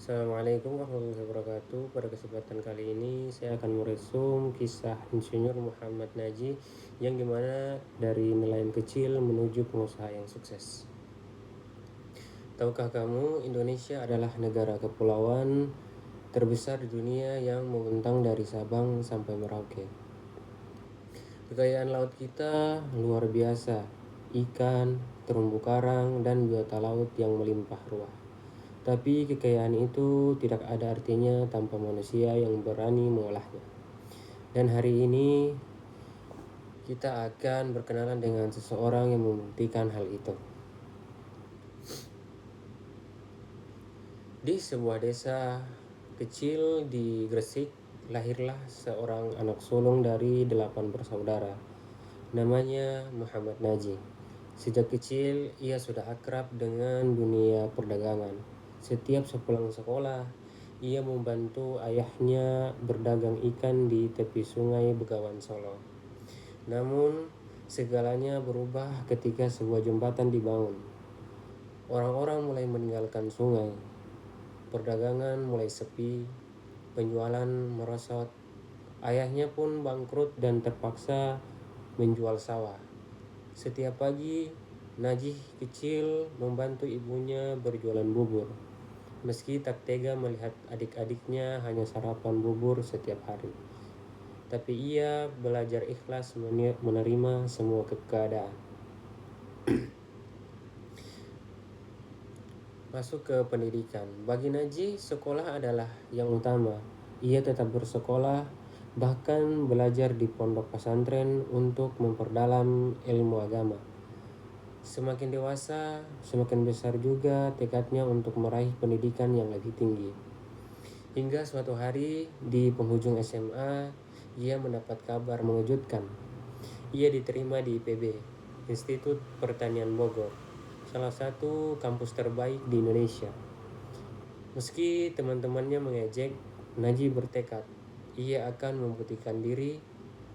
Assalamualaikum warahmatullahi wabarakatuh. Pada kesempatan kali ini saya akan meresum kisah Insinyur Muhammad Naji yang dimana dari nelayan kecil menuju pengusaha yang sukses. Tahukah kamu, Indonesia adalah negara kepulauan terbesar di dunia yang membentang dari Sabang sampai Merauke. Kekayaan laut kita luar biasa, ikan, terumbu karang, dan biota laut yang melimpah ruah. Tapi kekayaan itu tidak ada artinya tanpa manusia yang berani mengolahnya. Dan hari ini kita akan berkenalan dengan seseorang yang membuktikan hal itu. Di sebuah desa kecil di Gresik, lahirlah seorang anak sulung dari 8 bersaudara. Namanya Muhammad Naji. Sejak kecil, ia sudah akrab dengan dunia perdagangan. Setiap sepulang sekolah, ia membantu ayahnya berdagang ikan di tepi sungai Begawan Solo. Namun, segalanya berubah ketika sebuah jembatan dibangun. Orang-orang mulai meninggalkan sungai. Perdagangan mulai sepi, penjualan merosot. Ayahnya pun bangkrut dan terpaksa menjual sawah. Setiap pagi, Najih kecil membantu ibunya berjualan bubur. Meski tak tega melihat adik-adiknya hanya sarapan bubur setiap hari. Tapi ia belajar ikhlas menerima semua keadaan. Masuk ke pendidikan. Bagi Najih, sekolah adalah yang utama. Ia tetap bersekolah, bahkan belajar di pondok pesantren untuk memperdalam ilmu agama. Semakin dewasa, semakin besar juga tekadnya untuk meraih pendidikan yang lebih tinggi. Hingga suatu hari di penghujung SMA, ia mendapat kabar mengejutkan. Ia diterima di IPB, Institut Pertanian Bogor, salah satu kampus terbaik di Indonesia. Meski teman-temannya mengejek, Najib bertekad ia akan membuktikan diri.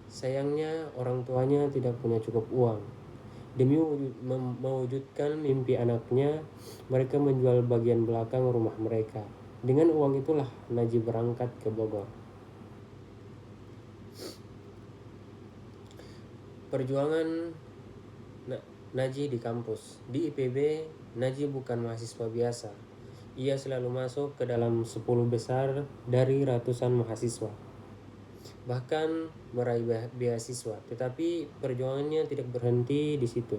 Sayangnya orang tuanya tidak punya cukup uang. Demi mewujudkan mimpi anaknya, mereka menjual bagian belakang rumah mereka. Dengan uang itulah Najib berangkat ke Bogor. Perjuangan Najib di kampus. Di IPB, Najib bukan mahasiswa biasa. Ia selalu masuk ke dalam 10 besar dari ratusan mahasiswa. Bahkan meraih beasiswa. Tetapi perjuangannya tidak berhenti di situ.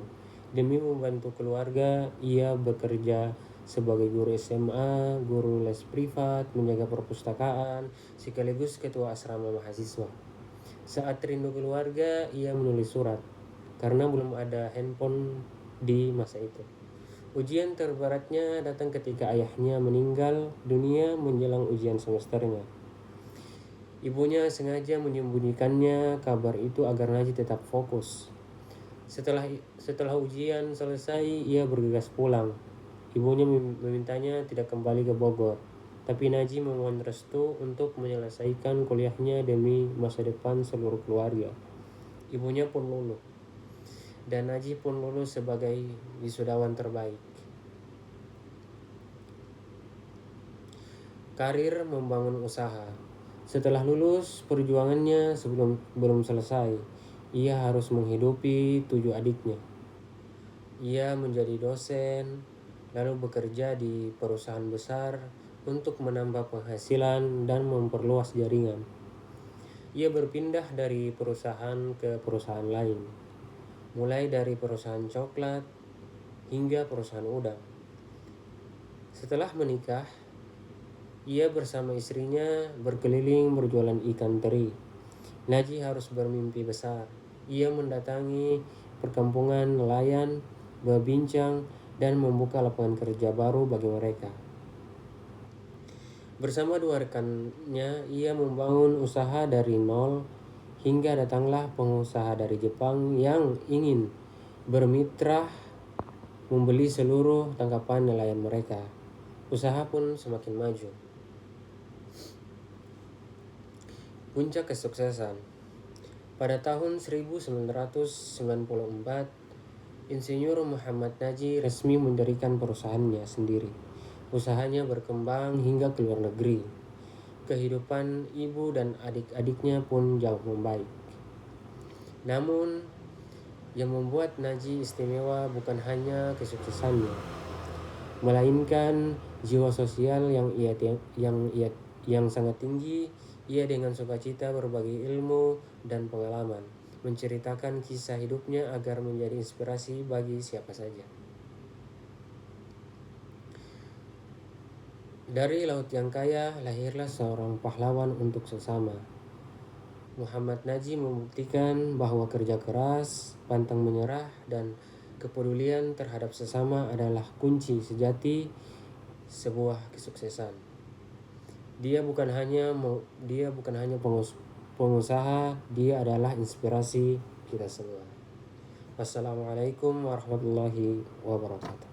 Demi membantu keluarga, ia bekerja sebagai guru SMA, guru les privat, menjaga perpustakaan, sekaligus ketua asrama mahasiswa. Saat rindu keluarga, ia menulis surat, karena belum ada handphone di masa itu. Ujian terberatnya datang ketika ayahnya meninggal dunia menjelang ujian semesternya. Ibunya sengaja menyembunyikannya kabar itu agar Najib tetap fokus. Setelah ujian selesai, ia bergegas pulang. Ibunya memintanya tidak kembali ke Bogor, tapi Najib memohon restu untuk menyelesaikan kuliahnya demi masa depan seluruh keluarga. Ibunya pun luluh, dan Najib pun lulus sebagai wisudawan terbaik. Karir membangun usaha. Setelah lulus, perjuangannya belum selesai. Ia harus menghidupi 7 adiknya. Ia menjadi dosen, lalu bekerja di perusahaan besar untuk menambah penghasilan dan memperluas jaringan. Ia berpindah dari perusahaan ke perusahaan lain, mulai dari perusahaan coklat hingga perusahaan udang. Setelah menikah, ia bersama istrinya berkeliling berjualan ikan teri. Najib harus bermimpi besar. Ia mendatangi perkampungan nelayan, berbincang, dan membuka lapangan kerja baru bagi mereka. Bersama 2 rekannya, ia membangun usaha dari nol hingga datanglah pengusaha dari Jepang yang ingin bermitra membeli seluruh tangkapan nelayan mereka. Usaha pun semakin maju. Puncak kesuksesan. Pada tahun 1994, Insinyur Muhammad Naji resmi mendirikan perusahaannya sendiri. Usahanya berkembang hingga ke luar negeri. Kehidupan ibu dan adik-adiknya pun jauh membaik. Namun, yang membuat Naji istimewa bukan hanya kesuksesannya, melainkan jiwa sosial yang sangat tinggi. Ia dengan sukacita berbagi ilmu dan pengalaman, menceritakan kisah hidupnya agar menjadi inspirasi bagi siapa saja. Dari laut yang kaya lahirlah seorang pahlawan untuk sesama. Muhammad Naji membuktikan bahwa kerja keras, pantang menyerah, dan kepedulian terhadap sesama adalah kunci sejati sebuah kesuksesan. Dia bukan hanya pengusaha, dia adalah inspirasi kita semua. Wassalamualaikum warahmatullahi wabarakatuh.